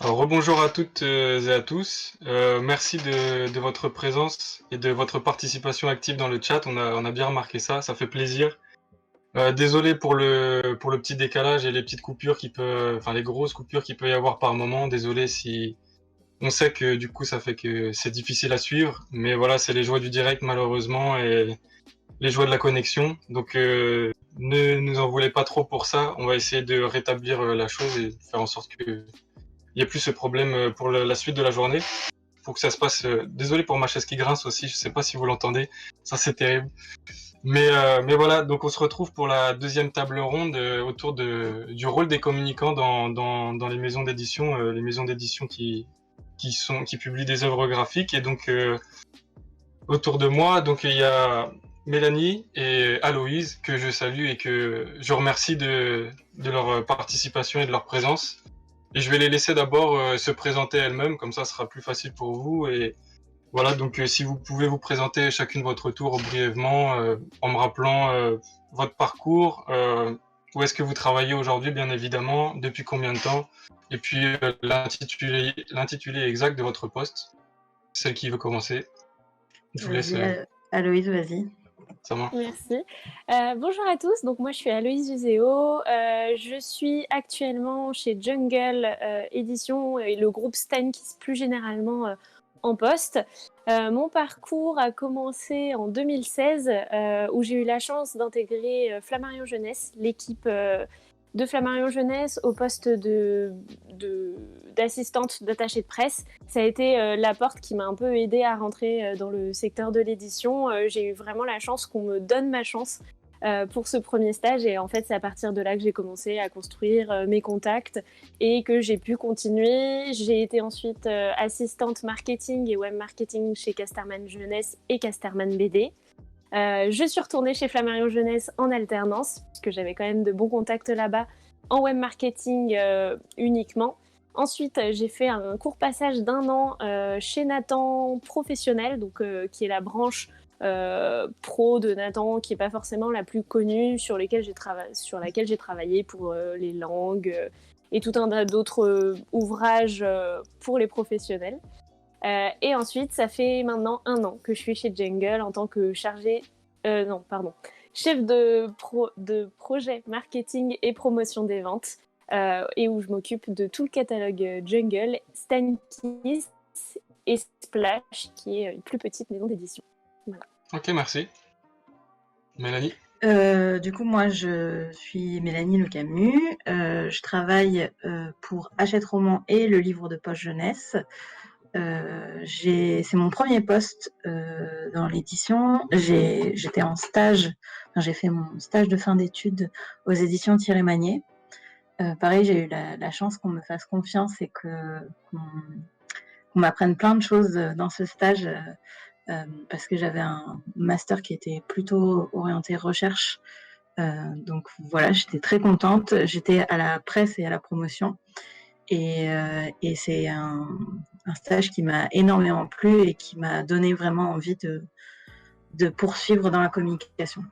Alors, rebonjour à toutes et à tous. Merci de votre présence et de votre participation active dans le chat. On a bien remarqué ça, ça fait plaisir. Désolé pour le petit décalage et les petites coupures enfin les grosses coupures qu'il peut y avoir par moment. Désolé si on sait que du coup ça fait que c'est difficile à suivre, mais voilà, c'est les joies du direct malheureusement et les joies de la connexion. Donc ne nous en voulez pas trop pour ça. On va essayer de rétablir la chose et faire en sorte que il n'y a plus ce problème pour la suite de la journée. Pour que ça se passe. Désolé pour ma chaise qui grince aussi, je sais pas si vous l'entendez, ça c'est terrible. Mais voilà, donc on se retrouve pour la deuxième table ronde autour du rôle des communicants dans les maisons d'édition, les maisons d'édition qui publient des œuvres graphiques. Et donc autour de moi, donc il y a Mélanie et Aloïse que je salue et que je remercie de leur participation et de leur présence. Et je vais les laisser d'abord se présenter elles-mêmes, comme ça ce sera plus facile pour vous. Et voilà, donc si vous pouvez vous présenter chacune votre tour brièvement, en me rappelant votre parcours, où est-ce que vous travaillez aujourd'hui, bien évidemment, depuis combien de temps, et puis l'intitulé exact de votre poste. Celle qui veut commencer, je vous laisse, Vas-y, Aloïse, vas-y. ça marche. Merci. Bonjour à tous, donc moi je suis Aloïse Uséo, je suis actuellement chez Jungle Édition et le groupe Steinkiss plus généralement en poste. Mon parcours a commencé en 2016 où j'ai eu la chance d'intégrer Flammarion Jeunesse, l'équipe de Flammarion Jeunesse au poste d'assistante d'attachée de presse. Ça a été la porte qui m'a un peu aidée à rentrer dans le secteur de l'édition. J'ai eu vraiment la chance qu'on me donne ma chance pour ce premier stage et en fait c'est à partir de là que j'ai commencé à construire mes contacts et que j'ai pu continuer. J'ai été ensuite assistante marketing et web marketing chez Casterman Jeunesse et Casterman BD. Je suis retournée chez Flammarion Jeunesse en alternance, puisque j'avais quand même de bons contacts là-bas, en web marketing uniquement. Ensuite, j'ai fait un court passage d'1 an chez Nathan Professionnel, donc, qui est la branche pro de Nathan, qui n'est pas forcément la plus connue, sur laquelle j'ai travaillé pour les langues et tout un tas d'autres ouvrages pour les professionnels. Et ensuite, ça fait maintenant 1 an que je suis chez Jungle en tant que chef de projet marketing et promotion des ventes, et où je m'occupe de tout le catalogue Jungle, Steinkiss et Splash, qui est une plus petite maison d'édition. Voilà. Ok, merci. Mélanie. Du coup, moi, je suis Mélanie Le Camus. Je travaille pour Hachette Roman et le livre de poche jeunesse. C'est mon premier poste dans l'édition. J'étais en stage, j'ai fait mon stage de fin d'études aux éditions Thierry Magnier. Pareil, j'ai eu la chance qu'on me fasse confiance et qu'on m'apprenne plein de choses dans ce stage parce que j'avais un master qui était plutôt orienté recherche. Donc voilà, j'étais très contente. J'étais à la presse et à la promotion. Et c'est un stage qui m'a énormément plu et qui m'a donné vraiment envie de poursuivre dans la communication.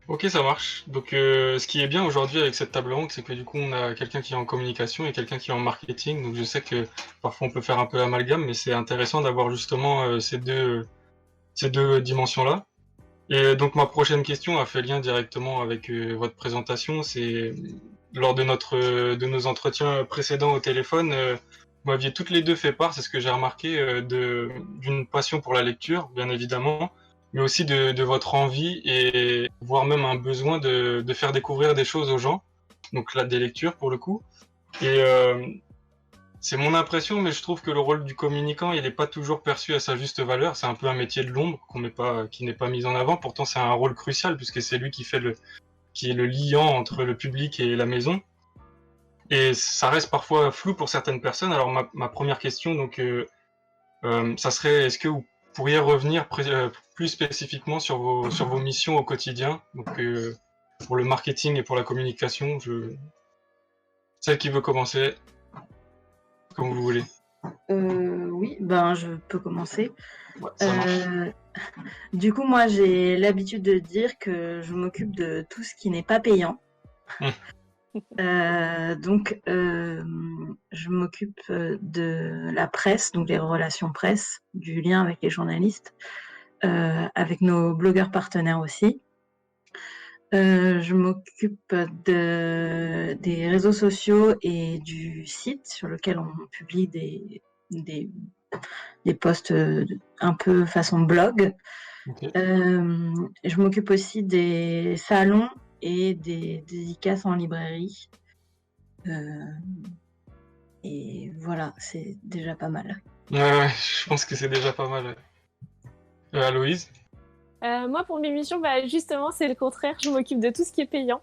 Ok, ça marche. Donc, ce qui est bien aujourd'hui avec cette table ronde, c'est que du coup, on a quelqu'un qui est en communication et quelqu'un qui est en marketing. Donc, je sais que parfois on peut faire un peu amalgame, mais c'est intéressant d'avoir justement ces deux dimensions-là. Et donc, ma prochaine question a fait lien directement avec votre présentation. C'est lors de nos entretiens précédents au téléphone, vous m'aviez toutes les deux fait part, c'est ce que j'ai remarqué, d'une passion pour la lecture, bien évidemment, mais aussi de votre envie et voire même un besoin de faire découvrir des choses aux gens. Donc là, des lectures pour le coup. Et c'est mon impression, mais je trouve que le rôle du communicant, il n'est pas toujours perçu à sa juste valeur. C'est un peu un métier de l'ombre qui n'est pas mis en avant. Pourtant, c'est un rôle crucial puisque c'est lui qui est le liant entre le public et la maison. Et ça reste parfois flou pour certaines personnes. Alors ma première question, donc, ça serait, est-ce que vous pourriez revenir plus spécifiquement sur vos missions au quotidien, donc pour le marketing et pour la communication. Celle qui veut commencer, comme vous voulez. Oui, ben je peux commencer. Ouais, ça marche. Du coup, moi, j'ai l'habitude de dire que je m'occupe de tout ce qui n'est pas payant. Donc, je m'occupe de la presse, donc des relations presse, du lien avec les journalistes, avec nos blogueurs partenaires aussi. Je m'occupe des réseaux sociaux et du site sur lequel on publie des posts un peu façon blog. Ok. Je m'occupe aussi des salons et des dédicaces en librairie. Et voilà, c'est déjà pas mal. Ouais, je pense que c'est déjà pas mal. Ouais. Aloïse? Moi, pour mes missions, bah, justement, c'est le contraire. Je m'occupe de tout ce qui est payant.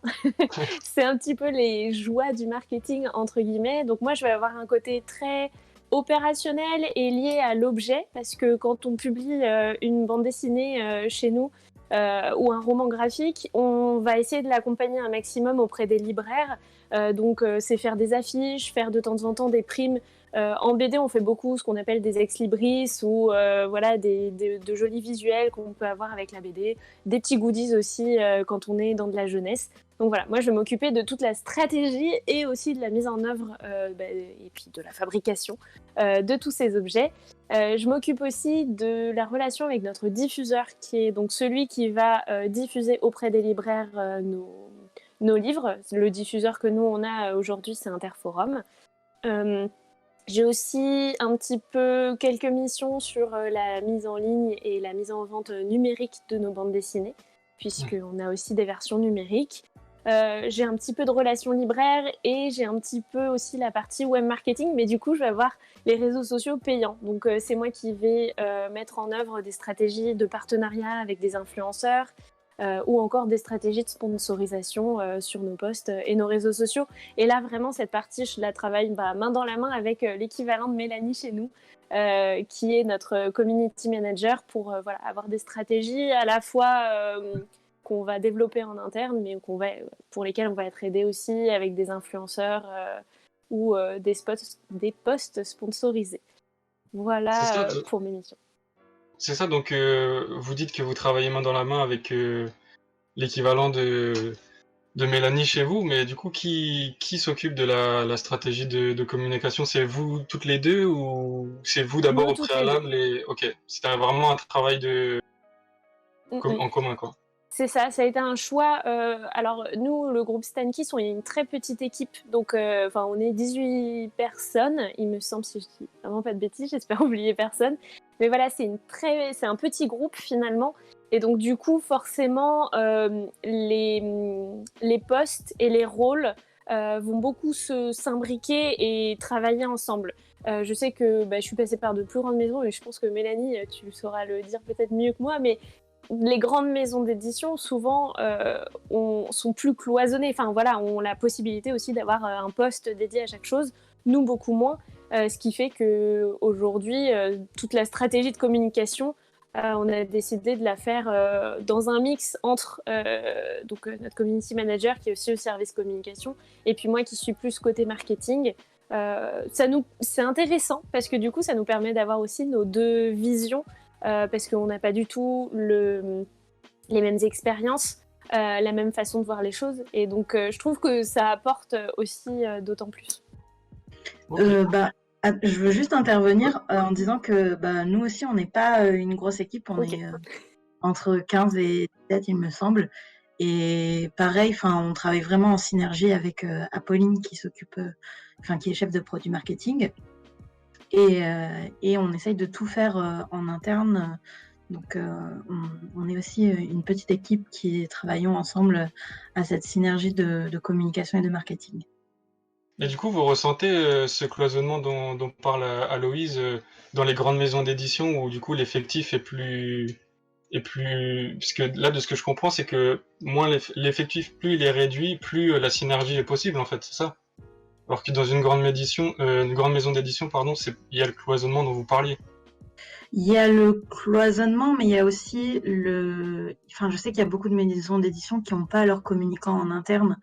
C'est un petit peu les joies du marketing, entre guillemets. Donc moi, je vais avoir un côté très opérationnel et lié à l'objet, parce que quand on publie une bande dessinée chez nous ou un roman graphique, on va essayer de l'accompagner un maximum auprès des libraires. Donc c'est faire des affiches, faire de temps en temps des primes. En BD, on fait beaucoup ce qu'on appelle des ex-libris ou voilà, de jolis visuels qu'on peut avoir avec la BD, des petits goodies aussi quand on est dans de la jeunesse. Donc voilà, moi je vais m'occuper de toute la stratégie et aussi de la mise en œuvre et puis de la fabrication de tous ces objets. Je m'occupe aussi de la relation avec notre diffuseur qui est donc celui qui va diffuser auprès des libraires nos livres. Le diffuseur que nous on a aujourd'hui, c'est Interforum. J'ai aussi un petit peu quelques missions sur la mise en ligne et la mise en vente numérique de nos bandes dessinées, puisqu'on a aussi des versions numériques. J'ai un petit peu de relations libraires et j'ai un petit peu aussi la partie web marketing, mais du coup, je vais avoir les réseaux sociaux payants. Donc, c'est moi qui vais mettre en œuvre des stratégies de partenariat avec des influenceurs, ou encore des stratégies de sponsorisation sur nos posts et nos réseaux sociaux. Et là, vraiment, cette partie, je la travaille main dans la main avec l'équivalent de Mélanie chez nous, qui est notre community manager, pour voilà, avoir des stratégies à la fois qu'on va développer en interne, mais pour lesquelles on va être aidé aussi avec des influenceurs ou des posts sponsorisés. C'est ça, Voilà pour mes missions. c'est ça, donc vous dites que vous travaillez main dans la main avec l'équivalent de Mélanie chez vous, mais du coup, qui s'occupe de la stratégie de communication? C'est vous toutes les deux ou c'est vous d'abord Nous, au toutes les deux. préalable Ok, c'est vraiment un travail Mm-mm. en commun, quoi. C'est ça, ça a été un choix. Alors, nous, le groupe Stankeys, on est une très petite équipe. Donc, on est 18 personnes, il me semble, si je dis vraiment pas de bêtises, j'espère oublier personne. Mais voilà, c'est un petit groupe finalement. Et donc, du coup, forcément, les postes et les rôles vont beaucoup s'imbriquer et travailler ensemble. Je sais que je suis passée par de plus grandes maisons, et je pense que Mélanie, tu sauras le dire peut-être mieux que moi, mais les grandes maisons d'édition, souvent, sont plus cloisonnées. Enfin, voilà, ont la possibilité aussi d'avoir un poste dédié à chaque chose. Nous, beaucoup moins. Ce qui fait qu'aujourd'hui, toute la stratégie de communication, on a décidé de la faire dans un mix entre notre community manager, qui est aussi au service communication, et puis moi qui suis plus côté marketing. C'est intéressant parce que du coup, ça nous permet d'avoir aussi nos deux visions. Parce qu'on n'a pas du tout les mêmes expériences, la même façon de voir les choses. Et donc, je trouve que ça apporte aussi d'autant plus. Ok. Je veux juste intervenir en disant que nous aussi, on n'est pas une grosse équipe, on Ok. est entre 15 et 17, il me semble. Et pareil, on travaille vraiment en synergie avec Apolline qui qui est chef de produit marketing. Et on essaye de tout faire en interne. Donc, on est aussi une petite équipe qui travaillons ensemble à cette synergie de communication et de marketing. Et du coup, vous ressentez ce cloisonnement dont parle Aloïse dans les grandes maisons d'édition où du coup l'effectif est plus... Parce que là, de ce que je comprends, c'est que moins l'effectif, plus il est réduit, plus la synergie est possible, en fait, c'est ça? Alors que dans une grande maison d'édition, pardon, il y a le cloisonnement dont vous parliez. Il y a le cloisonnement, mais il y a aussi je sais qu'il y a beaucoup de maisons d'édition qui n'ont pas leur communicant en interne,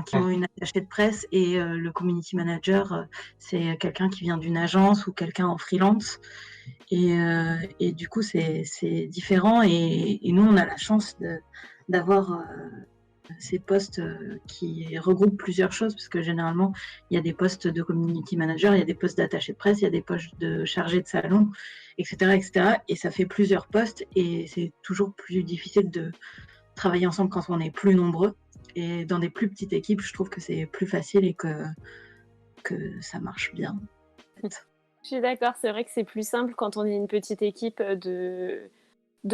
qui ont une attachée de presse, et le community manager, c'est quelqu'un qui vient d'une agence ou quelqu'un en freelance. Et du coup, c'est différent. Et nous, on a la chance d'avoir ces postes qui regroupent plusieurs choses, parce que généralement, il y a des postes de community manager, il y a des postes d'attaché de presse, il y a des postes de chargé de salon, etc., etc. Et ça fait plusieurs postes et c'est toujours plus difficile de travailler ensemble quand on est plus nombreux. Et dans des plus petites équipes, je trouve que c'est plus facile et que ça marche bien. En fait. Je suis d'accord, c'est vrai que c'est plus simple quand on est une petite équipe de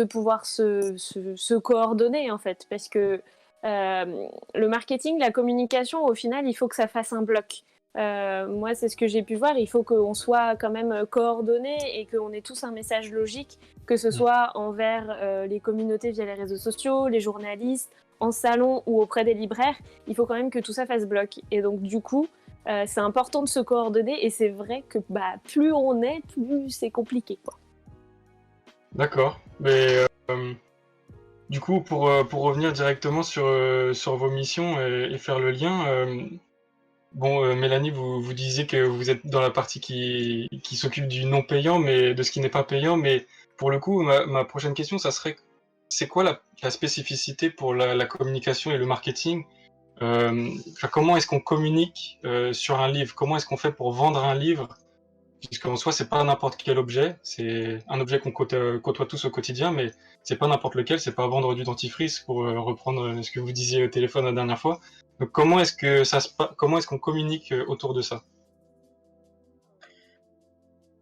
pouvoir se coordonner en fait, parce que le marketing, la communication, au final, il faut que ça fasse un bloc. Moi, c'est ce que j'ai pu voir, il faut qu'on soit quand même coordonnés et qu'on ait tous un message logique, que ce soit envers les communautés via les réseaux sociaux, les journalistes, en salon ou auprès des libraires. Il faut quand même que tout ça fasse bloc. Et donc, du coup, c'est important de se coordonner et c'est vrai que plus on est, plus c'est compliqué, quoi. D'accord. Mais du coup, pour revenir directement sur vos missions et faire le lien, Mélanie, vous disiez que vous êtes dans la partie qui s'occupe du non payant, mais de ce qui n'est pas payant. Mais pour le coup, ma prochaine question, ça serait, c'est quoi la spécificité pour la communication et le marketing? Comment est-ce qu'on communique sur un livre? Comment est-ce qu'on fait pour vendre un livre? Puisqu'en soi, c'est pas n'importe quel objet, c'est un objet qu'on côtoie tous au quotidien, mais c'est pas n'importe lequel, c'est pas vendre du dentifrice pour reprendre ce que vous disiez au téléphone la dernière fois. Donc comment est-ce qu'on communique autour de ça?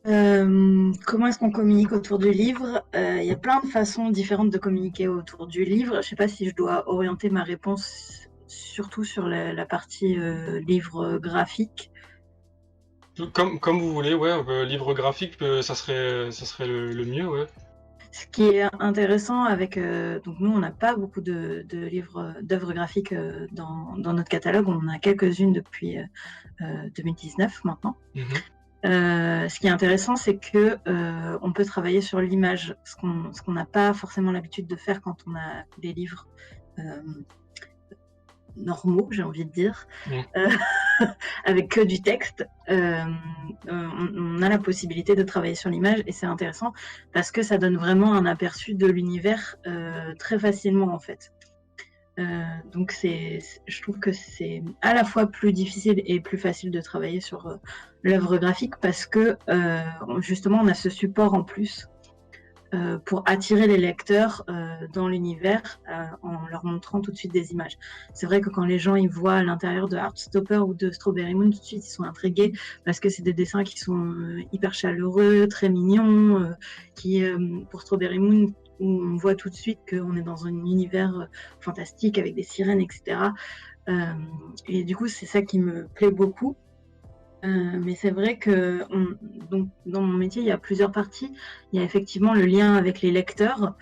Comment est-ce qu'on communique autour du livre? Il y a plein de façons différentes de communiquer autour du livre. Je sais pas si je dois orienter ma réponse surtout sur la partie livre graphique. Comme vous voulez, ouais, livre graphique, ça serait le mieux, ouais. Ce qui est intéressant avec donc nous on n'a pas beaucoup de livres d'œuvres graphiques dans notre catalogue, on en a quelques-unes depuis 2019 maintenant. Ce qui est intéressant, c'est que on peut travailler sur l'image, ce qu'on n'a pas forcément l'habitude de faire quand on a des livres normaux, j'ai envie de dire, avec que du texte. On a la possibilité de travailler sur l'image et c'est intéressant parce que ça donne vraiment un aperçu de l'univers très facilement en fait. Donc je trouve que c'est à la fois plus difficile et plus facile de travailler sur l'œuvre graphique parce que justement on a ce support en plus pour attirer les lecteurs dans l'univers en leur montrant tout de suite des images. C'est vrai que quand les gens ils voient l'intérieur de Heartstopper ou de Strawberry Moon, tout de suite ils sont intrigués parce que c'est des dessins qui sont hyper chaleureux, très mignons, pour Strawberry Moon où on voit tout de suite qu'on est dans un univers fantastique avec des sirènes, etc. Et du coup, c'est ça qui me plaît beaucoup. Mais c'est vrai que donc, dans mon métier, il y a plusieurs parties. Il y a effectivement le lien avec les lecteurs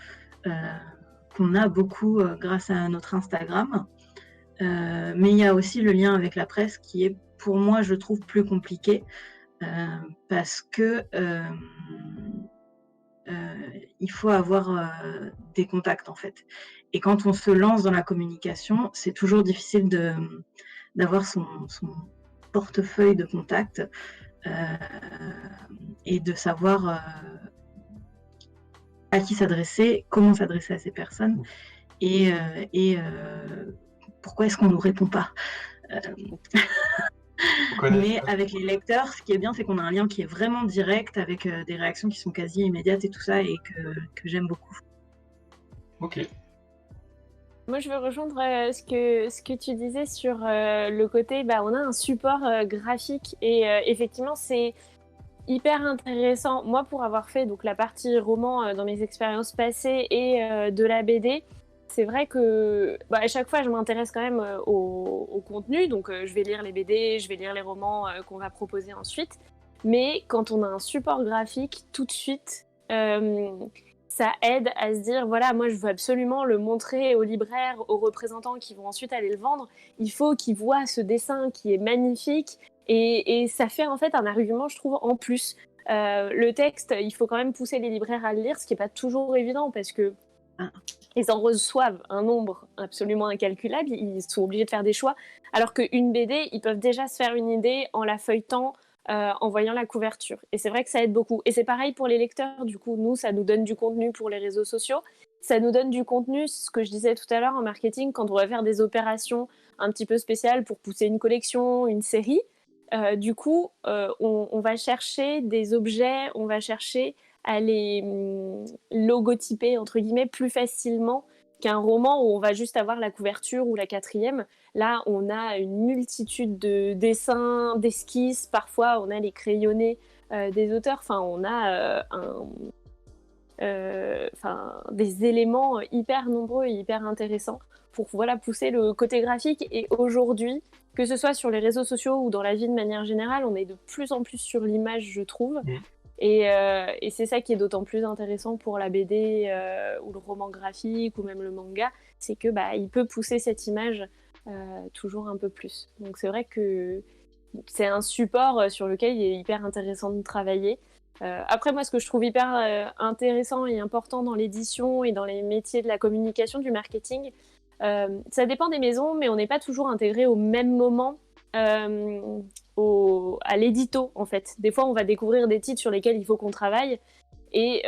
qu'on a beaucoup grâce à notre Instagram. Mais il y a aussi le lien avec la presse qui est, pour moi, je trouve plus compliqué parce que il faut avoir des contacts en fait. Et quand on se lance dans la communication, c'est toujours difficile d'avoir son portefeuille de contacts et de savoir à qui s'adresser, comment s'adresser à ces personnes et pourquoi est-ce qu'on ne nous répond pas. Mais avec les lecteurs, ce qui est bien, c'est qu'on a un lien qui est vraiment direct avec des réactions qui sont quasi immédiates et tout ça et que j'aime beaucoup. Ok. Moi, je veux rejoindre ce que tu disais sur le côté, on a un support graphique et effectivement, c'est hyper intéressant. Moi, pour avoir fait donc la partie roman dans mes expériences passées et de la BD, c'est vrai que à chaque fois, je m'intéresse quand même au contenu. Donc, je vais lire les BD, je vais lire les romans qu'on va proposer ensuite. Mais quand on a un support graphique, tout de suite, ça aide à se dire, voilà, moi je veux absolument le montrer aux libraires, aux représentants qui vont ensuite aller le vendre. Il faut qu'ils voient ce dessin qui est magnifique et ça fait en fait un argument, je trouve, en plus. Le texte, il faut quand même pousser les libraires à le lire, ce qui n'est pas toujours évident parce que ils en reçoivent un nombre absolument incalculable, ils sont obligés de faire des choix, alors qu'une BD, ils peuvent déjà se faire une idée en la feuilletant, en voyant la couverture. Et c'est vrai que ça aide beaucoup. Et c'est pareil pour les lecteurs, du coup, nous, ça nous donne du contenu pour les réseaux sociaux. ça nous donne du contenu, ce que je disais tout à l'heure en marketing, quand on va faire des opérations un petit peu spéciales pour pousser une collection, une série. Du coup, on va chercher des objets, on va chercher à les logotyper, entre guillemets, plus facilement qu'un roman où on va juste avoir la couverture ou la quatrième. Là, on a une multitude de dessins, d'esquisses, parfois on a les crayonnés des auteurs, enfin on a des éléments hyper nombreux et hyper intéressants pour pousser le côté graphique. Et aujourd'hui, que ce soit sur les réseaux sociaux ou dans la vie de manière générale, on est de plus en plus sur l'image, je trouve. Et c'est ça qui est d'autant plus intéressant pour la BD ou le roman graphique ou même le manga, c'est que il peut pousser cette image toujours un peu plus. Donc c'est vrai que c'est un support sur lequel il est hyper intéressant de travailler. Après, moi, ce que je trouve hyper intéressant et important dans l'édition et dans les métiers de la communication, du marketing, ça dépend des maisons, mais on n'est pas toujours intégré au même moment à l'édito, en fait. Des fois, on va découvrir des titres sur lesquels il faut qu'on travaille. Et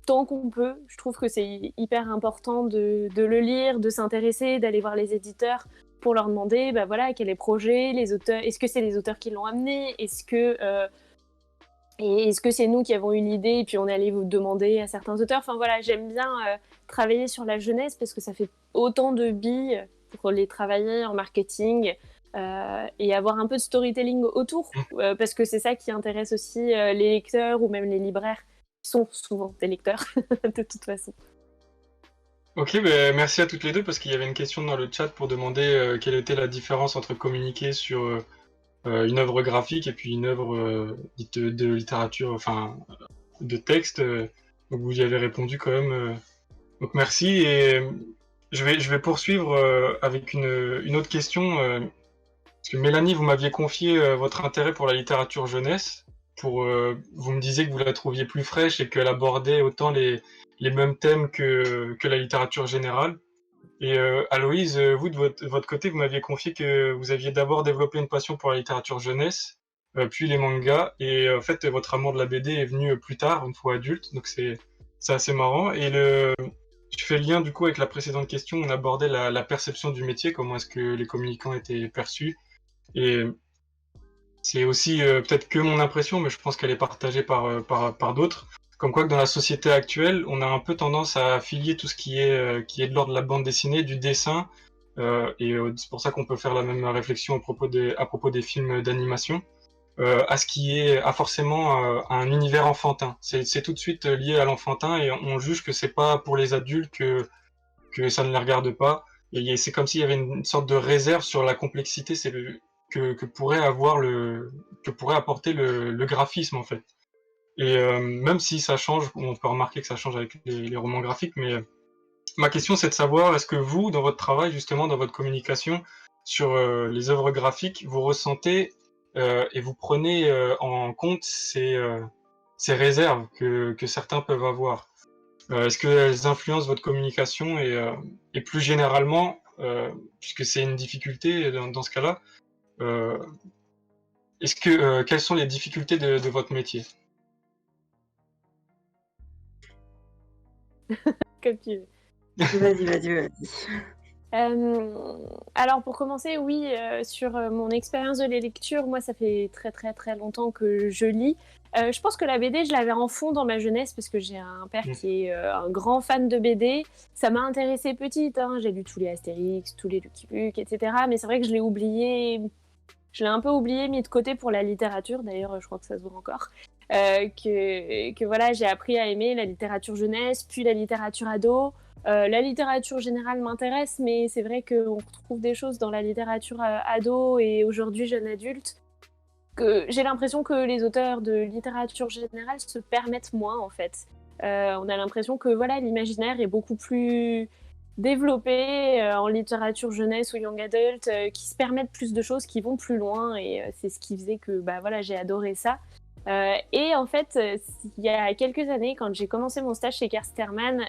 tant qu'on peut, je trouve que c'est hyper important de le lire, de s'intéresser, d'aller voir les éditeurs pour leur demander quel est le projet, les auteurs, est-ce que c'est les auteurs qui l'ont amené, est-ce que c'est nous qui avons eu l'idée et puis on est allé vous demander à certains auteurs. Enfin voilà, j'aime bien travailler sur la jeunesse parce que ça fait autant de billes pour les travailler en marketing et avoir un peu de storytelling autour parce que c'est ça qui intéresse aussi les lecteurs ou même les libraires qui sont souvent des lecteurs de toute façon. Ok, merci à toutes les deux parce qu'il y avait une question dans le chat pour demander quelle était la différence entre communiquer sur une œuvre graphique et puis une œuvre de littérature, enfin de texte. Donc vous y avez répondu quand même. Donc merci et je vais poursuivre avec une autre question. Parce que Mélanie, vous m'aviez confié votre intérêt pour la littérature jeunesse. Vous me disiez que vous la trouviez plus fraîche et qu'elle abordait autant les mêmes thèmes que la littérature générale. Et Aloïse, vous, de votre côté, vous m'aviez confié que vous aviez d'abord développé une passion pour la littérature jeunesse, puis les mangas, et en fait, votre amour de la BD est venu plus tard, une fois adulte, donc c'est assez marrant. Et je fais le lien du coup avec la précédente question, on abordait la perception du métier, comment est-ce que les communicants étaient perçus. Et c'est aussi peut-être que mon impression, mais je pense qu'elle est partagée par d'autres. Comme quoi que dans la société actuelle, on a un peu tendance à affilier tout ce qui est de l'ordre de la bande dessinée, du dessin, et c'est pour ça qu'on peut faire la même réflexion à propos des films d'animation, à ce qui est à forcément un univers enfantin. C'est tout de suite lié à l'enfantin et on juge que c'est pas pour les adultes que ça ne les regarde pas. Et c'est comme s'il y avait une sorte de réserve sur la complexité, que pourrait apporter le graphisme en fait. Et même si ça change, on peut remarquer que ça change avec les romans graphiques, mais ma question c'est de savoir, est-ce que vous, dans votre travail, justement, dans votre communication sur les œuvres graphiques, vous ressentez et vous prenez en compte ces réserves que certains peuvent avoir? Est-ce qu'elles influencent votre communication et plus généralement, puisque c'est une difficulté dans ce cas-là, quelles sont les difficultés de votre métier? Comme tu veux. Vas-y. Alors pour commencer, oui, sur mon expérience de la lecture, moi ça fait très très très longtemps que je lis. Je pense que la BD, je l'avais en fond dans ma jeunesse parce que j'ai un père qui est un grand fan de BD. Ça m'a intéressée petite, hein. J'ai lu tous les Astérix, tous les Lucky Luke, etc. Mais c'est vrai que je l'ai oublié, je l'ai un peu oublié, mis de côté pour la littérature. D'ailleurs, je crois que ça se voit encore. Que voilà, j'ai appris à aimer la littérature jeunesse, puis la littérature ado. La littérature générale m'intéresse, mais c'est vrai qu'on retrouve des choses dans la littérature ado et aujourd'hui jeune adulte que j'ai l'impression que les auteurs de littérature générale se permettent moins en fait. On a l'impression que voilà, l'imaginaire est beaucoup plus développé en littérature jeunesse ou young adult, qui se permettent plus de choses, qui vont plus loin et c'est ce qui faisait que voilà, j'ai adoré ça. Et en fait, il y a quelques années, quand j'ai commencé mon stage chez Kersterman,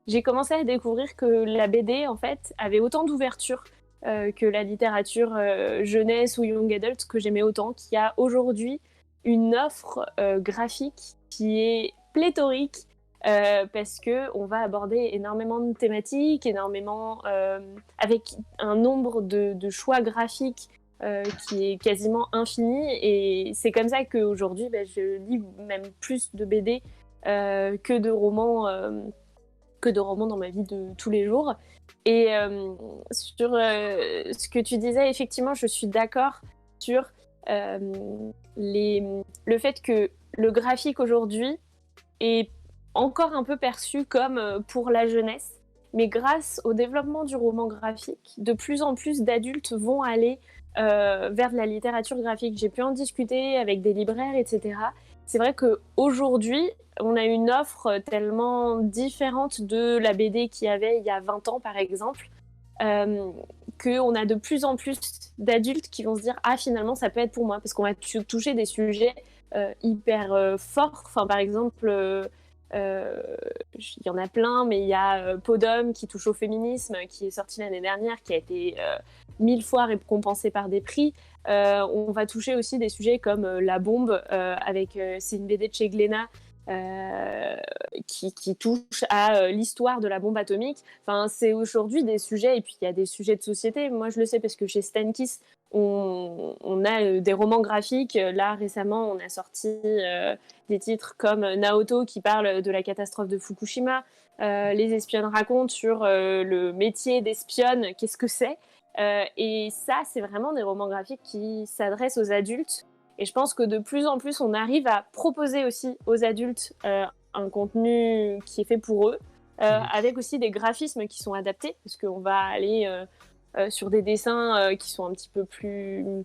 j'ai commencé à découvrir que la BD, en fait, avait autant d'ouverture que la littérature jeunesse ou young adult que j'aimais autant, qu'il y a aujourd'hui une offre graphique qui est pléthorique, parce qu'on va aborder énormément de thématiques, avec un nombre de choix graphiques qui est quasiment infini. Et c'est comme ça qu'aujourd'hui, je lis même plus de BD que de romans dans ma vie de tous les jours. Et sur ce que tu disais, effectivement, je suis d'accord sur le fait que le graphique aujourd'hui est encore un peu perçu comme pour la jeunesse. Mais grâce au développement du roman graphique, de plus en plus d'adultes vont aller vers de la littérature graphique. J'ai pu en discuter avec des libraires, etc. C'est vrai qu'aujourd'hui, on a une offre tellement différente de la BD qu'il y avait il y a 20 ans, par exemple, qu'on a de plus en plus d'adultes qui vont se dire « Ah, finalement, ça peut être pour moi », parce qu'on va toucher des sujets hyper forts. Enfin, par exemple, il y en a plein, mais il y a Podum qui touche au féminisme, qui est sorti l'année dernière, qui a été 1000 fois récompensé par des prix. On va toucher aussi des sujets comme La Bombe, c'est une BD de chez Glénat, qui touche à l'histoire de la bombe atomique. Enfin, c'est aujourd'hui des sujets, et puis il y a des sujets de société. Moi, je le sais parce que chez Stankiss, on a des romans graphiques. Là, récemment, on a sorti des titres comme Naoto qui parle de la catastrophe de Fukushima. Les espionnes racontent sur le métier d'espionne, qu'est-ce que c'est. Et ça, c'est vraiment des romans graphiques qui s'adressent aux adultes. Et je pense que de plus en plus, on arrive à proposer aussi aux adultes un contenu qui est fait pour eux, avec aussi des graphismes qui sont adaptés, parce qu'on va aller sur des dessins qui sont un petit peu plus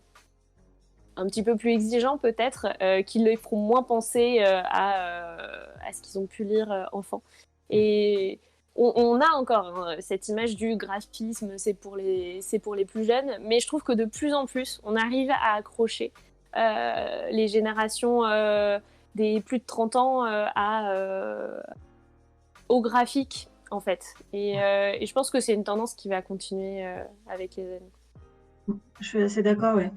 exigeants peut-être, qui les feront moins penser à ce qu'ils ont pu lire enfant. Et on a encore cette image du graphisme, c'est pour les plus jeunes, mais je trouve que de plus en plus, on arrive à accrocher les générations des plus de 30 ans au graphique, en fait. Et je pense que c'est une tendance qui va continuer avec les années. Je suis assez d'accord, ouais.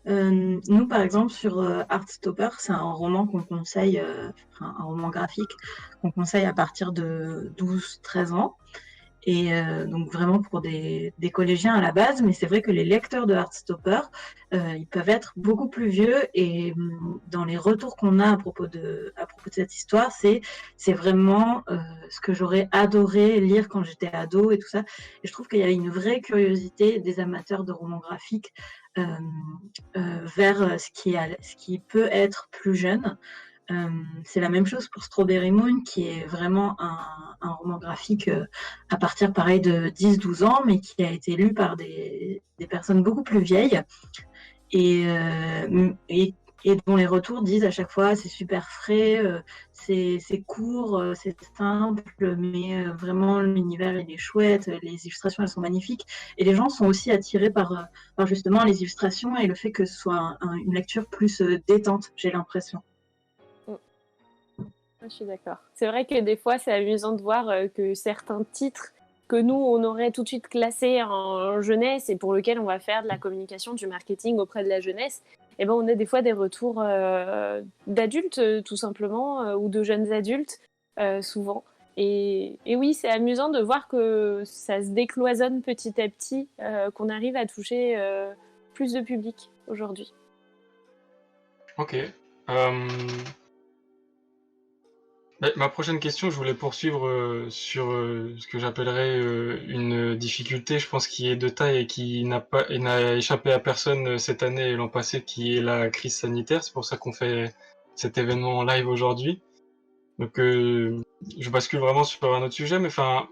Nous, par exemple, sur Heartstopper, c'est un roman qu'on conseille, un roman graphique qu'on conseille à partir de 12-13 ans. Et donc vraiment pour des collégiens à la base, mais c'est vrai que les lecteurs de Heartstopper, ils peuvent être beaucoup plus vieux, et dans les retours qu'on a à propos de cette histoire, c'est vraiment ce que j'aurais adoré lire quand j'étais ado et tout ça. Et je trouve qu'il y a une vraie curiosité des amateurs de romans graphiques vers ce qui peut être plus jeune. C'est la même chose pour Strawberry Moon, qui est vraiment un roman graphique à partir, pareil, de 10-12 ans, mais qui a été lu par des personnes beaucoup plus vieilles, et dont les retours disent à chaque fois c'est super frais, c'est court, c'est simple, mais vraiment l'univers il est chouette, les illustrations elles sont magnifiques, et les gens sont aussi attirés par justement les illustrations et le fait que ce soit une lecture plus détente, j'ai l'impression. Je suis d'accord. C'est vrai que des fois, c'est amusant de voir que certains titres que nous, on aurait tout de suite classés en jeunesse et pour lesquels on va faire de la communication, du marketing auprès de la jeunesse, et ben, on a des fois des retours d'adultes, tout simplement, ou de jeunes adultes, souvent. Et oui, c'est amusant de voir que ça se décloisonne petit à petit, qu'on arrive à toucher plus de public aujourd'hui. Ok. Ma prochaine question, je voulais poursuivre sur ce que j'appellerais une difficulté, je pense, qui est de taille et qui n'a échappé à personne cette année et l'an passé, qui est la crise sanitaire. C'est pour ça qu'on fait cet événement en live aujourd'hui. Donc, je bascule vraiment sur un autre sujet, mais enfin,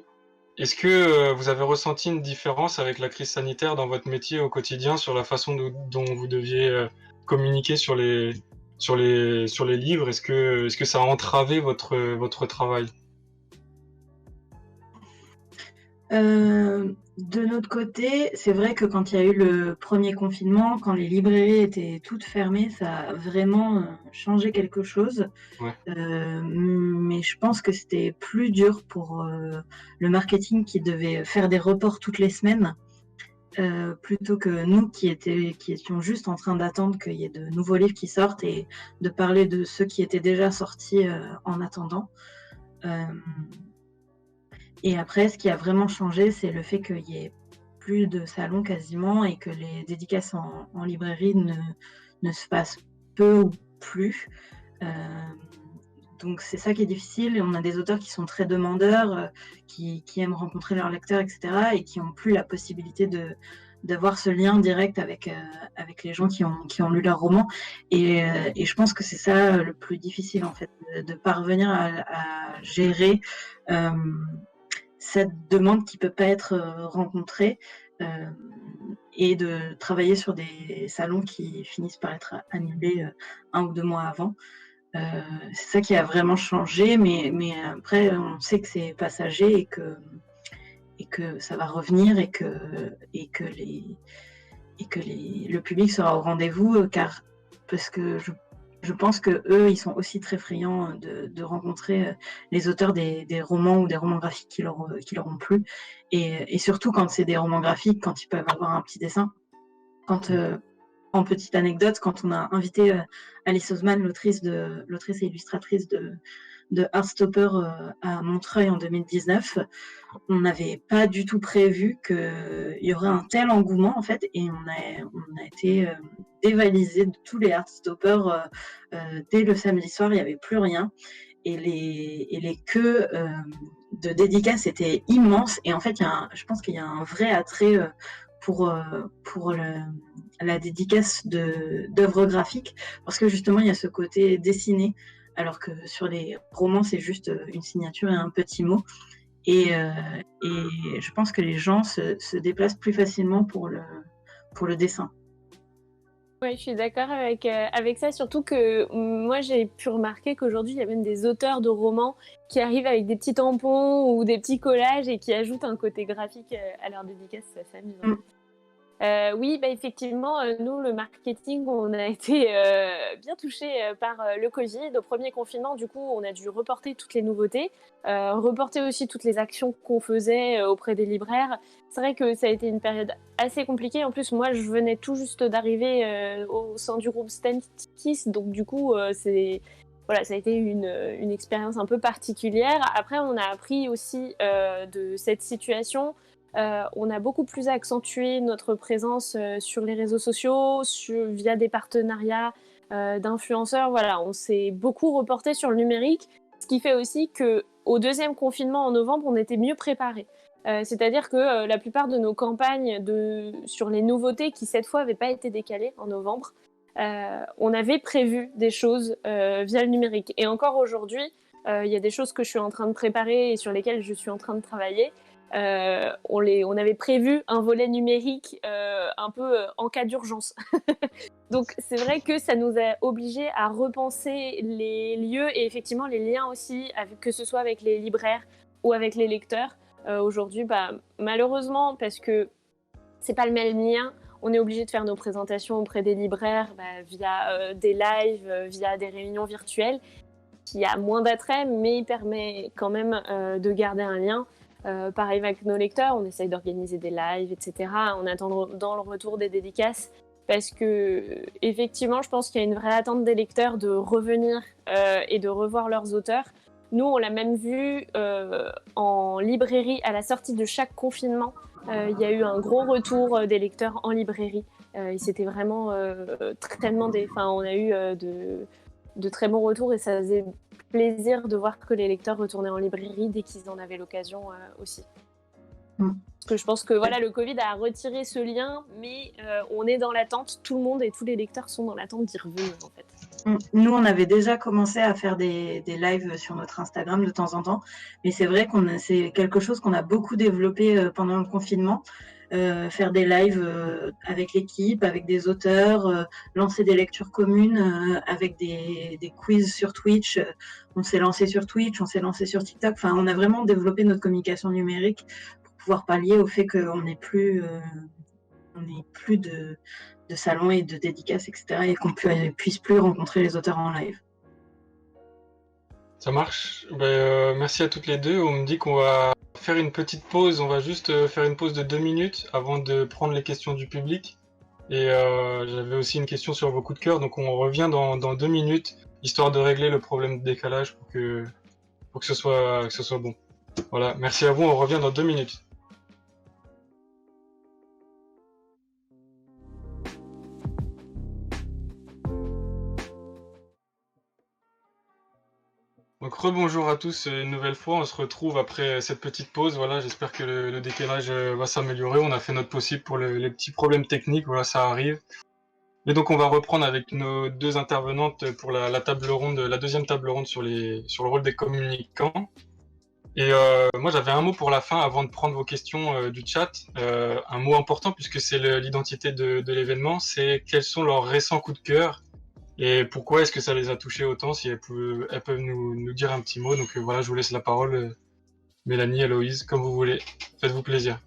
est-ce que vous avez ressenti une différence avec la crise sanitaire dans votre métier au quotidien, sur la façon dont vous deviez communiquer sur les livres? Est-ce que ça a entravé votre travail? De notre côté, c'est vrai que quand il y a eu le premier confinement, quand les librairies étaient toutes fermées, ça a vraiment changé quelque chose. Ouais. Mais je pense que c'était plus dur pour le marketing qui devait faire des reports toutes les semaines, plutôt que nous qui étions juste en train d'attendre qu'il y ait de nouveaux livres qui sortent et de parler de ceux qui étaient déjà sortis en attendant. Euh, et après, ce qui a vraiment changé, c'est le fait qu'il y ait plus de salons quasiment et que les dédicaces en librairie ne se fassent peu ou plus. Donc c'est ça qui est difficile. Et on a des auteurs qui sont très demandeurs, qui aiment rencontrer leurs lecteurs, etc. et qui n'ont plus la possibilité d'avoir ce lien direct avec les gens qui ont lu leur roman. Et je pense que c'est ça le plus difficile, en fait, de parvenir à gérer cette demande qui ne peut pas être rencontrée et de travailler sur des salons qui finissent par être annulés 1 ou 2 mois avant. C'est ça qui a vraiment changé, mais après, on sait que c'est passager et que ça va revenir et que le public sera au rendez-vous, parce que je pense que eux, ils sont aussi très friands de rencontrer les auteurs des romans ou des romans graphiques qui leur ont plu, et surtout quand c'est des romans graphiques, quand ils peuvent avoir un petit dessin. En petite anecdote, quand on a invité Alice Oseman, l'autrice et illustratrice de Heartstopper à Montreuil en 2019, on n'avait pas du tout prévu qu'il y aurait un tel engouement, en fait, et on a été dévalisés de tous les Heartstoppers dès le samedi soir. Il n'y avait plus rien, et les queues de dédicaces étaient immenses, et en fait, je pense qu'il y a un vrai attrait pour la dédicace d'œuvres graphiques, parce que justement il y a ce côté dessiné, alors que sur les romans c'est juste une signature et un petit mot, et je pense que les gens se déplacent plus facilement pour le dessin. Ouais, je suis d'accord avec ça, surtout que moi j'ai pu remarquer qu'aujourd'hui il y a même des auteurs de romans qui arrivent avec des petits tampons ou des petits collages et qui ajoutent un côté graphique à leur dédicace, c'est assez amusant. Oui, bah effectivement, nous, le marketing, on a été bien touchés par le Covid. Au premier confinement, du coup, on a dû reporter toutes les nouveautés, reporter aussi toutes les actions qu'on faisait auprès des libraires. C'est vrai que ça a été une période assez compliquée. En plus, moi, je venais tout juste d'arriver au sein du groupe Stantis, donc du coup, voilà, ça a été une expérience un peu particulière. Après, on a appris aussi de cette situation. On a beaucoup plus accentué notre présence sur les réseaux sociaux, via des partenariats d'influenceurs. Voilà, on s'est beaucoup reporté sur le numérique, ce qui fait aussi qu'au deuxième confinement en novembre, on était mieux préparés. C'est-à-dire que la plupart de nos campagnes sur les nouveautés, qui cette fois n'avaient pas été décalées en novembre, on avait prévu des choses via le numérique. Et encore aujourd'hui, il y a des choses que je suis en train de préparer et sur lesquelles je suis en train de travailler. On avait prévu un volet numérique un peu en cas d'urgence. Donc c'est vrai que ça nous a obligés à repenser les lieux et effectivement les liens aussi, que ce soit avec les libraires ou avec les lecteurs. Aujourd'hui, malheureusement, parce que c'est pas le même lien, on est obligé de faire nos présentations auprès des libraires via des lives, via des réunions virtuelles, qui a moins d'attrait, mais il permet quand même de garder un lien. Pareil avec nos lecteurs, on essaye d'organiser des lives, etc. On attend dans le retour des dédicaces, parce que effectivement, je pense qu'il y a une vraie attente des lecteurs de revenir et de revoir leurs auteurs. Nous, on l'a même vu en librairie à la sortie de chaque confinement. Il y a eu un gros retour des lecteurs en librairie. Ils s'étaient vraiment très demandés. Enfin, on a eu de très bons retours et ça faisait plaisir de voir que les lecteurs retournaient en librairie dès qu'ils en avaient l'occasion aussi. Parce que je pense que voilà, le Covid a retiré ce lien, mais on est dans l'attente, tout le monde et tous les lecteurs sont dans l'attente d'y revenir en fait. Nous, on avait déjà commencé à faire des lives sur notre Instagram de temps en temps, mais c'est vrai c'est quelque chose qu'on a beaucoup développé pendant le confinement. Faire des lives avec l'équipe, avec des auteurs, lancer des lectures communes avec des quiz sur Twitch. On s'est lancé sur Twitch, on s'est lancé sur TikTok. Enfin, on a vraiment développé notre communication numérique pour pouvoir pallier au fait qu'on n'ait plus de salons et de dédicaces, etc. et qu'on ne puisse plus rencontrer les auteurs en live. Ça marche. Merci à toutes les deux. On me dit qu'on va faire une petite pause. On va juste faire une pause de 2 minutes avant de prendre les questions du public. Et j'avais aussi une question sur vos coups de cœur. Donc on revient dans 2 minutes, histoire de régler le problème de décalage pour que pour que ce soit bon. Voilà, merci à vous, on revient dans 2 minutes. Donc rebonjour à tous une nouvelle fois, on se retrouve après cette petite pause, voilà, j'espère que le décalage va s'améliorer, on a fait notre possible pour les petits problèmes techniques, voilà, ça arrive. Et donc on va reprendre avec nos 2 intervenantes pour la table ronde, la deuxième table ronde sur le rôle des communicants. Et moi j'avais un mot pour la fin avant de prendre vos questions du chat, un mot important puisque c'est l'identité de l'événement, c'est quels sont leurs récents coups de cœur et pourquoi est-ce que ça les a touchés autant, si elles peuvent nous dire un petit mot. Donc voilà, je vous laisse la parole, Mélanie, Héloïse, comme vous voulez, faites-vous plaisir.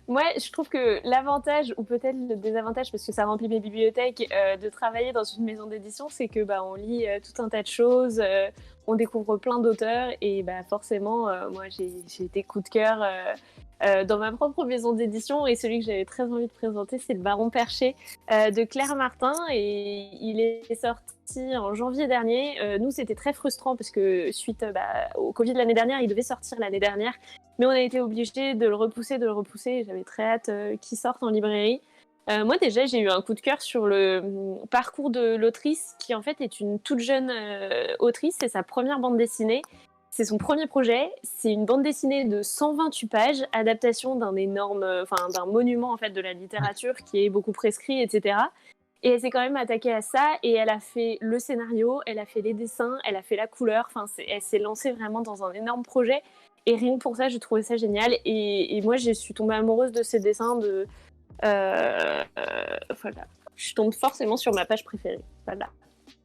Moi, je trouve que l'avantage, ou peut-être le désavantage, parce que ça remplit mes bibliothèques, de travailler dans une maison d'édition, c'est que on lit tout un tas de choses, on découvre plein d'auteurs, et forcément, moi, j'ai été coup de cœur dans ma propre maison d'édition, et celui que j'avais très envie de présenter, c'est Le Baron Perché de Claire Martin, et il est sorti en janvier dernier. Nous, c'était très frustrant, parce que suite au Covid l'année dernière, il devait sortir l'année dernière, mais on a été obligé de le repousser, et j'avais très hâte qu'il sorte en librairie. Moi, déjà, j'ai eu un coup de cœur sur le parcours de l'autrice, qui en fait est une toute jeune autrice. C'est sa première bande dessinée. C'est son premier projet. C'est une bande dessinée de 128 pages, adaptation d'un d'un monument en fait de la littérature qui est beaucoup prescrit, etc. Et elle s'est quand même attaquée à ça, et elle a fait le scénario, elle a fait les dessins, elle a fait la couleur. Enfin, elle s'est lancée vraiment dans un énorme projet. Et rien que pour ça, j'ai trouvé ça génial. Et moi, je suis tombée amoureuse de ses dessins. Voilà. Je tombe forcément sur ma page préférée. Voilà.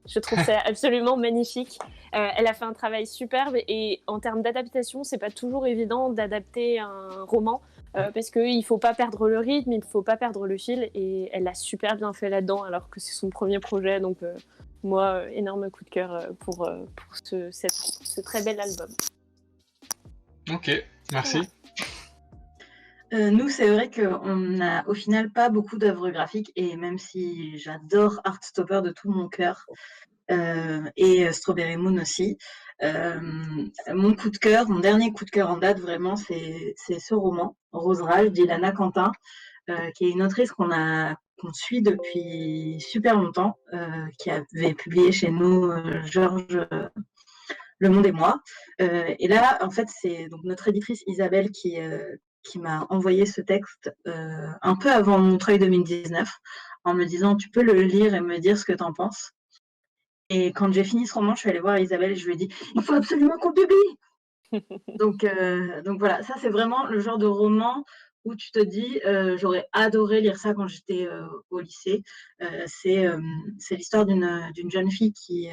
Je trouve ça absolument magnifique. Elle a fait un travail superbe, et en termes d'adaptation, c'est pas toujours évident d'adapter un roman parce qu'il faut pas perdre le rythme, il faut pas perdre le fil, et elle a super bien fait là-dedans, alors que c'est son premier projet. Donc moi, énorme coup de cœur pour ce très bel album. Ok, merci. Nous, c'est vrai qu'on n'a au final pas beaucoup d'œuvres graphiques, et même si j'adore Heartstopper de tout mon cœur, et Strawberry Moon aussi, mon coup de cœur, mon dernier coup de cœur en date, vraiment, c'est ce roman, Rose Rage, d'Ilana Quentin, qui est une autrice qu'on suit depuis super longtemps, qui avait publié chez nous Georges Le Monde et moi. Et là, en fait, c'est donc notre éditrice Isabelle qui m'a envoyé ce texte un peu avant Montreuil 2019, en me disant tu peux le lire et me dire ce que tu en penses. Et quand j'ai fini ce roman, je suis allée voir Isabelle et je lui ai dit il faut absolument qu'on publie. Donc voilà, ça c'est vraiment le genre de roman où tu te dis j'aurais adoré lire ça quand j'étais au lycée. C'est l'histoire d'une jeune fille qui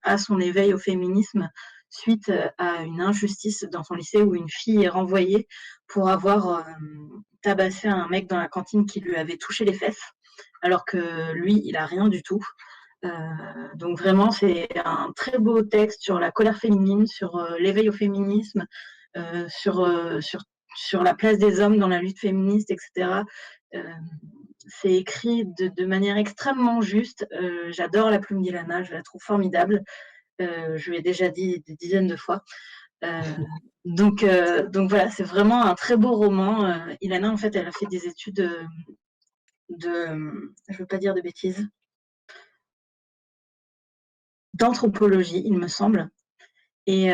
a son éveil au féminisme suite à une injustice dans son lycée, où une fille est renvoyée pour avoir tabassé un mec dans la cantine qui lui avait touché les fesses, alors que lui, il a rien du tout. Donc vraiment, c'est un très beau texte sur la colère féminine, sur l'éveil au féminisme, sur la place des hommes dans la lutte féministe, etc. C'est écrit de manière extrêmement juste. J'adore la plume d'Ilana, je la trouve formidable. Je lui ai déjà dit des dizaines de fois. Donc voilà, c'est vraiment un très beau roman. Ilana, en fait, elle a fait des études je ne veux pas dire de bêtises, d'anthropologie, il me semble. Et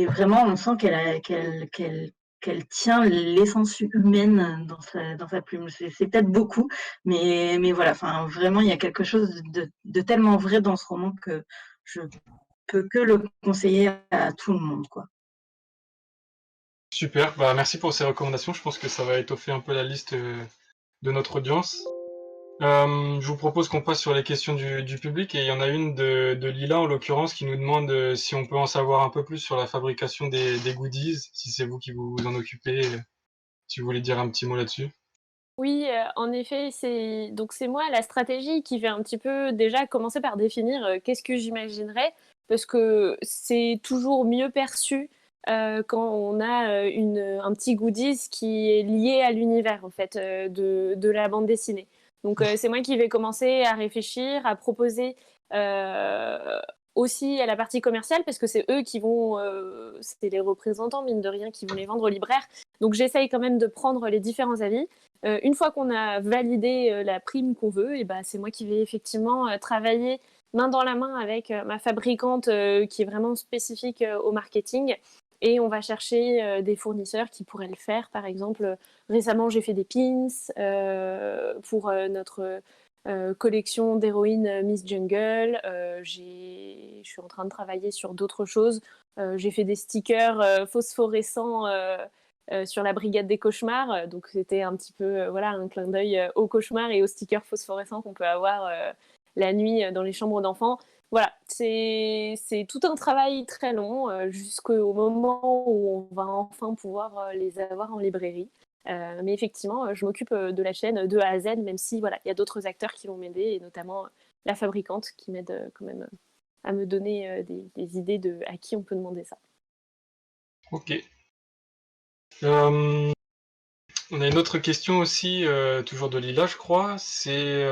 vraiment, on sent qu'elle tient l'essence humaine dans sa plume. C'est peut-être beaucoup, mais voilà, enfin, vraiment, il y a quelque chose de tellement vrai dans ce roman que je peux que le conseiller à tout le monde, quoi. Super, merci pour ces recommandations, je pense que ça va étoffer un peu la liste de notre audience. Je vous propose qu'on passe sur les questions du public, et il y en a une de Lila en l'occurrence qui nous demande si on peut en savoir un peu plus sur la fabrication des goodies, si c'est vous qui vous en occupez, si vous voulez dire un petit mot là-dessus. Oui, en effet, c'est moi la stratégie qui fait un petit peu déjà commencer par définir qu'est-ce que j'imaginerais, parce que c'est toujours mieux perçu quand on a un petit goodies qui est lié à l'univers en fait de la bande dessinée. Donc c'est moi qui vais commencer à réfléchir, à proposer aussi à la partie commerciale, parce que c'est eux qui vont, c'est les représentants, mine de rien, qui vont les vendre aux libraires. Donc j'essaye quand même de prendre les différents avis. Une fois qu'on a validé la prime qu'on veut, et c'est moi qui vais effectivement travailler main dans la main avec ma fabricante qui est vraiment spécifique au marketing. Et on va chercher des fournisseurs qui pourraient le faire. Par exemple, récemment, j'ai fait des pins pour notre collection d'héroïnes Miss Jungle. Je suis en train de travailler sur d'autres choses. J'ai fait des stickers phosphorescents sur la brigade des cauchemars. Donc c'était un petit peu un clin d'œil aux cauchemars et aux stickers phosphorescents qu'on peut avoir la nuit dans les chambres d'enfants. Voilà, c'est tout un travail très long jusqu'au moment où on va enfin pouvoir les avoir en librairie. Mais effectivement, je m'occupe de la chaîne de A à Z, même si il y a d'autres acteurs qui vont m'aider, et notamment la fabricante qui m'aide quand même à me donner des idées de à qui on peut demander ça. Ok. On a une autre question aussi, toujours de Lila, je crois. C'est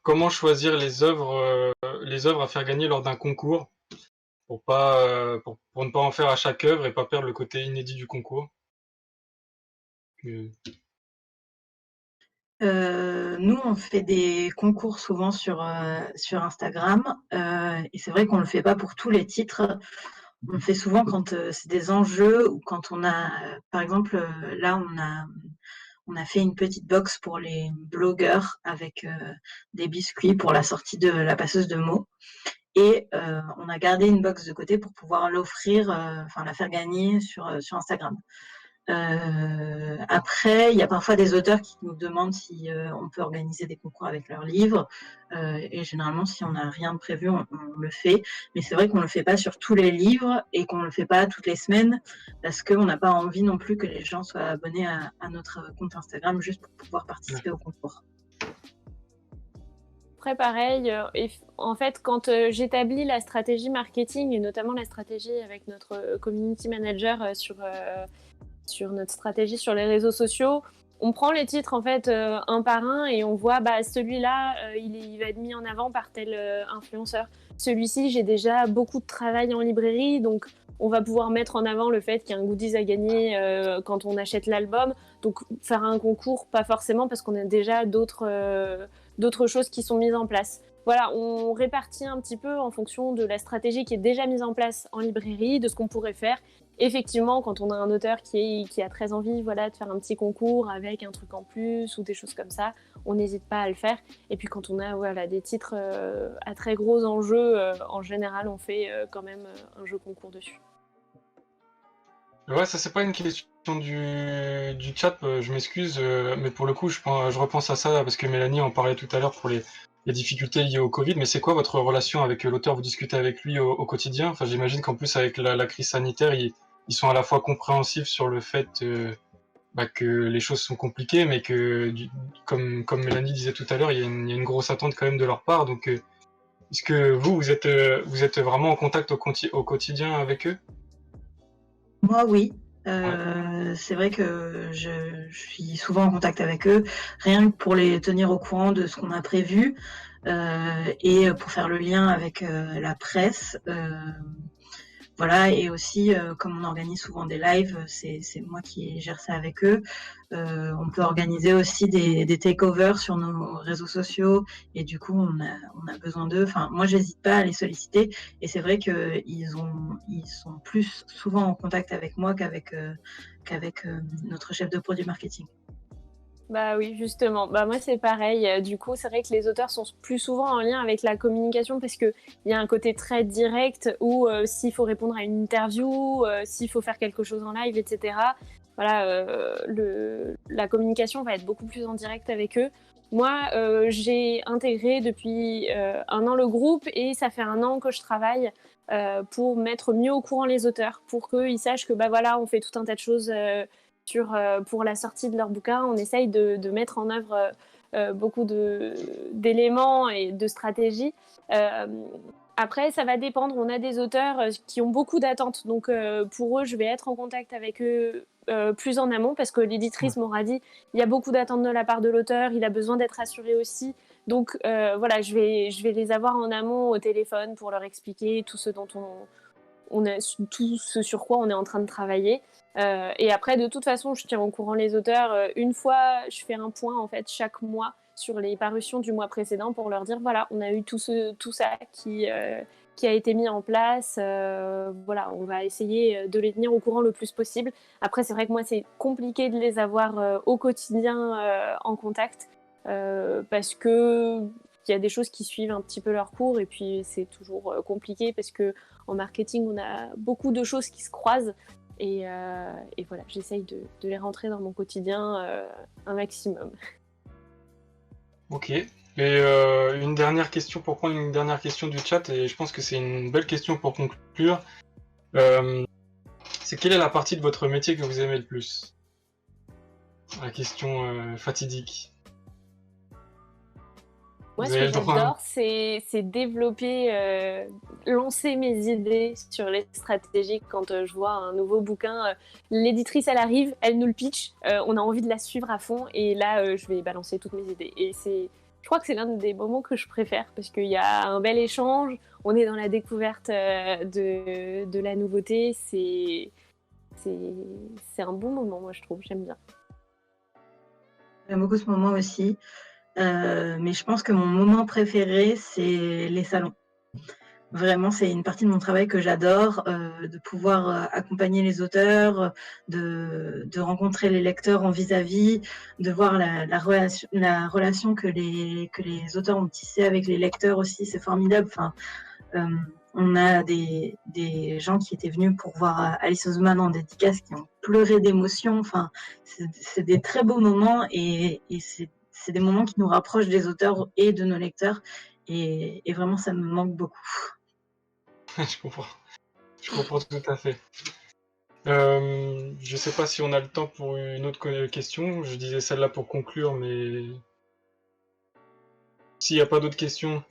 comment choisir les œuvres à faire gagner lors d'un concours pour ne pas en faire à chaque œuvre et pas perdre le côté inédit du concours. Nous, on fait des concours souvent sur Instagram, et c'est vrai qu'on le fait pas pour tous les titres. On le fait souvent quand c'est des enjeux, ou quand on a, par exemple, là, on a fait une petite box pour les blogueurs avec des biscuits pour la sortie de la passeuse de mots. Et on a gardé une box de côté pour pouvoir l'offrir, la faire gagner sur Instagram. Après, il y a parfois des auteurs qui nous demandent si on peut organiser des concours avec leurs livres. Et généralement, si on n'a rien de prévu, on le fait. Mais c'est vrai qu'on ne le fait pas sur tous les livres et qu'on ne le fait pas toutes les semaines, parce qu'on n'a pas envie non plus que les gens soient abonnés à notre compte Instagram juste pour pouvoir participer au concours. Après, pareil, en fait, quand j'établis la stratégie marketing, et notamment la stratégie avec notre community manager sur notre stratégie sur les réseaux sociaux, on prend les titres en fait un par un, et on voit celui-là, il va être mis en avant par tel influenceur. Celui-ci, j'ai déjà beaucoup de travail en librairie, donc on va pouvoir mettre en avant le fait qu'il y a un goodies à gagner quand on achète l'album. Donc faire un concours, pas forcément, parce qu'on a déjà d'autres choses qui sont mises en place. Voilà, on répartit un petit peu en fonction de la stratégie qui est déjà mise en place en librairie, de ce qu'on pourrait faire. Effectivement, quand on a un auteur qui a très envie de faire un petit concours avec un truc en plus ou des choses comme ça, on n'hésite pas à le faire. Et puis quand on a des titres à très gros enjeux, en général, on fait quand même un jeu concours dessus. Ouais, ça c'est pas une question du chat, je m'excuse, mais pour le coup, je repense à ça parce que Mélanie en parlait tout à l'heure pour les difficultés liées au Covid. Mais c'est quoi votre relation avec l'auteur? Vous discutez avec lui au quotidien? Enfin, j'imagine qu'en plus avec la crise sanitaire, ils sont à la fois compréhensifs sur le fait que les choses sont compliquées, mais que comme Mélanie disait tout à l'heure, il y a une grosse attente quand même de leur part. Donc, est-ce que vous êtes vraiment en contact au quotidien avec eux? Moi, oui. C'est vrai que je suis souvent en contact avec eux, rien que pour les tenir au courant de ce qu'on a prévu, et pour faire le lien avec la presse. Voilà, et aussi, comme on organise souvent des lives, c'est moi qui gère ça avec eux. On peut organiser aussi des takeovers sur nos réseaux sociaux, et du coup, on a besoin d'eux. Enfin, moi, j'hésite pas à les solliciter, et c'est vrai qu'ils sont plus souvent en contact avec moi qu'avec notre chef de produit marketing. Bah oui, justement. Moi, c'est pareil. Du coup, c'est vrai que les auteurs sont plus souvent en lien avec la communication, parce qu'il y a un côté très direct où s'il faut répondre à une interview, s'il faut faire quelque chose en live, etc. Voilà, la communication va être beaucoup plus en direct avec eux. Moi, j'ai intégré depuis 1 an le groupe, et ça fait 1 an que je travaille pour mettre mieux au courant les auteurs, pour qu'ils sachent que on fait tout un tas de choses pour la sortie de leur bouquin. On essaye de mettre en œuvre beaucoup d'éléments et de stratégies. Après, ça va dépendre. On a des auteurs qui ont beaucoup d'attentes. Donc, pour eux, je vais être en contact avec eux plus en amont parce que l'éditrice m'aura dit il y a beaucoup d'attentes de la part de l'auteur, il a besoin d'être assuré aussi. Donc voilà, je vais les avoir en amont au téléphone pour leur expliquer tout ce dont tout ce sur quoi on est en train de travailler. Et après, de toute façon, je tiens au courant les auteurs. Une fois, je fais un point en fait chaque mois sur les parutions du mois précédent pour leur dire voilà, on a eu tout ça qui a été mis en place. Voilà, on va essayer de les tenir au courant le plus possible. Après, c'est vrai que moi, c'est compliqué de les avoir au quotidien en contact parce que il y a des choses qui suivent un petit peu leur cours et puis c'est toujours compliqué parce que en marketing, on a beaucoup de choses qui se croisent et voilà, j'essaye de les rentrer dans mon quotidien un maximum. Ok. Et une dernière question pour prendre une dernière question du chat, et je pense que c'est une belle question pour conclure. C'est quelle est la partie de votre métier que vous aimez le plus? La question fatidique. Moi, Vous ce avez que le droit, hein. j'adore, c'est développer, lancer mes idées sur les stratégies. Quand je vois un nouveau bouquin, l'éditrice, elle arrive, elle nous le pitch, on a envie de la suivre à fond, et là, je vais balancer toutes mes idées. Et je crois que c'est l'un des moments que je préfère, parce qu'il y a un bel échange, on est dans la découverte de la nouveauté, c'est un bon moment, moi, je trouve, j'aime bien. J'aime beaucoup ce moment aussi. Mais je pense que mon moment préféré, c'est les salons. Vraiment, c'est une partie de mon travail que j'adore, de pouvoir accompagner les auteurs, de rencontrer les lecteurs en vis-à-vis, de voir la relation que les auteurs ont tissée avec les lecteurs aussi, c'est formidable. Enfin, on a des gens qui étaient venus pour voir Alice Oseman en dédicace, qui ont pleuré d'émotion. Enfin, c'est des très beaux moments et c'est des moments qui nous rapprochent des auteurs et de nos lecteurs. Et vraiment, ça me manque beaucoup. Je comprends. Je comprends tout à fait. Je sais pas si on a le temps pour une autre question. Je disais celle-là pour conclure, mais s'il n'y a pas d'autres questions,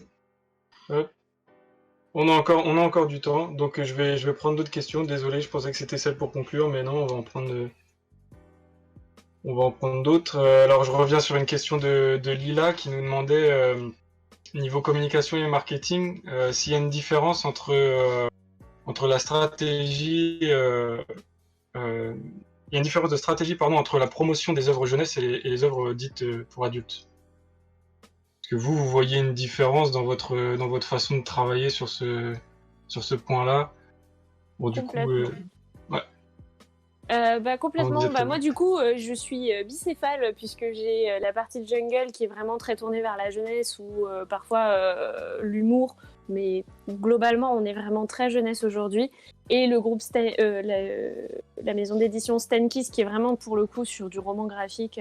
hop. On a encore du temps, donc je vais prendre d'autres questions. Désolé, je pensais que c'était celle pour conclure, mais non, on va en prendre d'autres. Alors, je reviens sur une question de Lila qui nous demandait, niveau communication et marketing, s'il y a une différence entre la stratégie, il y a une différence de stratégie, pardon, entre la promotion des œuvres jeunesse et les œuvres dites pour adultes. Est-ce que vous voyez une différence dans votre façon de travailler sur ce point-là? Bon, du coup, Complètement. ouais. Complètement. disait très Moi, bien. du coup, je suis bicéphale puisque j'ai la partie de jungle qui est vraiment très tournée vers la jeunesse ou parfois l'humour, mais globalement, on est vraiment très jeunesse aujourd'hui. Et le groupe la maison d'édition Stankiss qui est vraiment pour le coup sur du roman graphique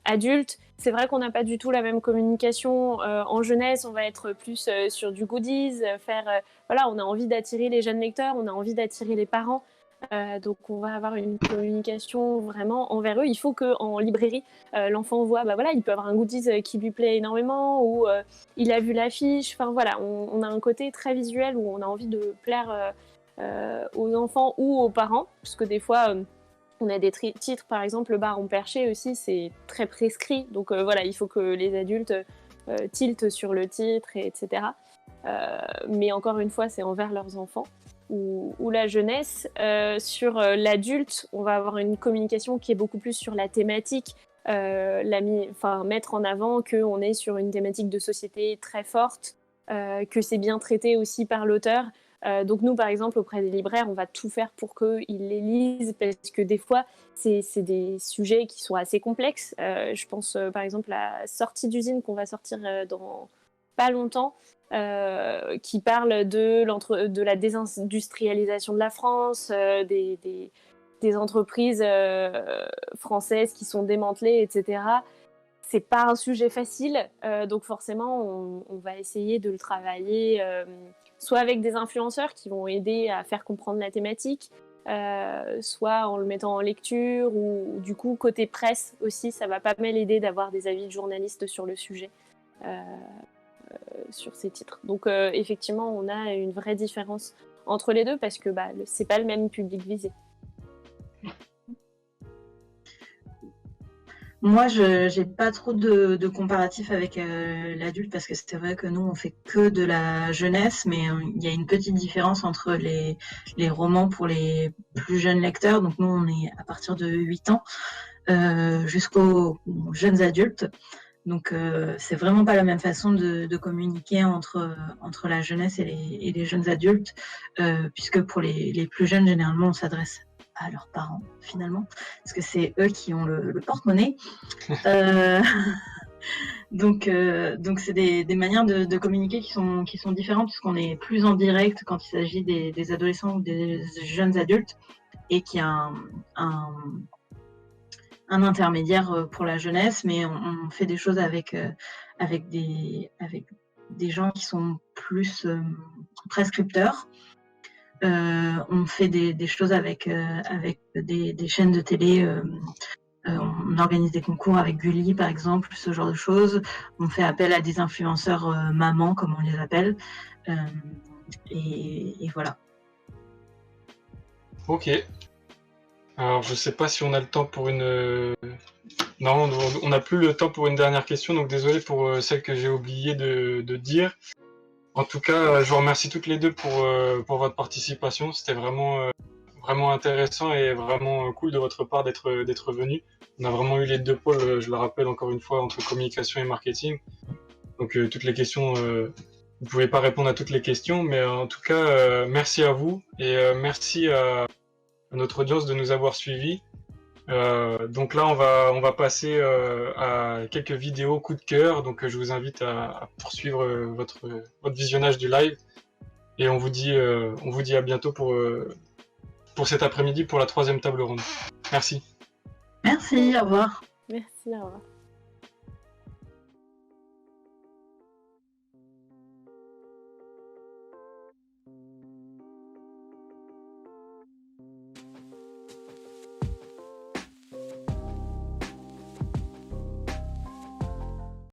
adulte. C'est vrai qu'on n'a pas du tout la même communication en jeunesse. On va être plus sur du goodies, voilà, on a envie d'attirer les jeunes lecteurs, on a envie d'attirer les parents. Donc on va avoir une communication vraiment envers eux. Il faut qu'en librairie, l'enfant voit, voilà, il peut avoir un goodies qui lui plaît énormément ou il a vu l'affiche. Enfin voilà, on a un côté très visuel où on a envie de plaire aux enfants ou aux parents, parce que des fois, on a des titres, par exemple, le Baron Perché aussi, c'est très prescrit. Donc voilà, il faut que les adultes tiltent sur le titre, etc. Mais encore une fois, c'est envers leurs enfants. Ou la jeunesse. Sur l'adulte, on va avoir une communication qui est beaucoup plus sur la thématique, mettre en avant qu'on est sur une thématique de société très forte, que c'est bien traité aussi par l'auteur. Donc nous, par exemple, auprès des libraires, on va tout faire pour qu'ils les lisent, parce que des fois, c'est des sujets qui sont assez complexes. Je pense, par exemple, à la sortie d'usine qu'on va sortir dans pas longtemps, qui parle de la désindustrialisation de la France, des entreprises françaises qui sont démantelées, etc. C'est pas un sujet facile, donc forcément on va essayer de le travailler soit avec des influenceurs qui vont aider à faire comprendre la thématique, soit en le mettant en lecture, ou du coup côté presse aussi, ça va pas mal aider d'avoir des avis de journalistes sur le sujet. Sur ces titres. Donc effectivement, on a une vraie différence entre les deux parce que c'est pas le même public visé. Moi, je j'ai pas trop de comparatifs avec l'adulte parce que c'est vrai que nous, on fait que de la jeunesse, mais il y a une petite différence entre les romans pour les plus jeunes lecteurs. Donc nous, on est à partir de 8 ans jusqu'aux jeunes adultes. Donc c'est vraiment pas la même façon de communiquer entre la jeunesse et les jeunes adultes, puisque pour les plus jeunes, généralement, on s'adresse à leurs parents finalement, parce que c'est eux qui ont le porte-monnaie. Euh, donc c'est des manières de communiquer qui sont différentes, puisqu'on est plus en direct quand il s'agit des adolescents ou des jeunes adultes, et qu'il y a un intermédiaire pour la jeunesse, mais on fait des choses avec des gens qui sont plus prescripteurs. On fait des choses avec des chaînes de télé. On organise des concours avec Gulli, par exemple, ce genre de choses. On fait appel à des influenceurs mamans, comme on les appelle. Et voilà. Ok. Alors, je sais pas si on a le temps pour une... Non, on n'a plus le temps pour une dernière question, donc désolé pour celle que j'ai oublié de dire. En tout cas, je vous remercie toutes les deux pour votre participation. C'était vraiment intéressant et vraiment cool de votre part d'être venu. On a vraiment eu les deux pôles, je le rappelle encore une fois, entre communication et marketing. Donc toutes les questions, vous pouvez pas répondre à toutes les questions, mais en tout cas, merci à vous et merci à notre audience de nous avoir suivis. Donc là, on va passer à quelques vidéos coup de cœur. Donc je vous invite à poursuivre votre visionnage du live et on vous dit à bientôt pour cet après-midi pour la 3e table ronde. Merci. Merci, au revoir. Merci, au revoir.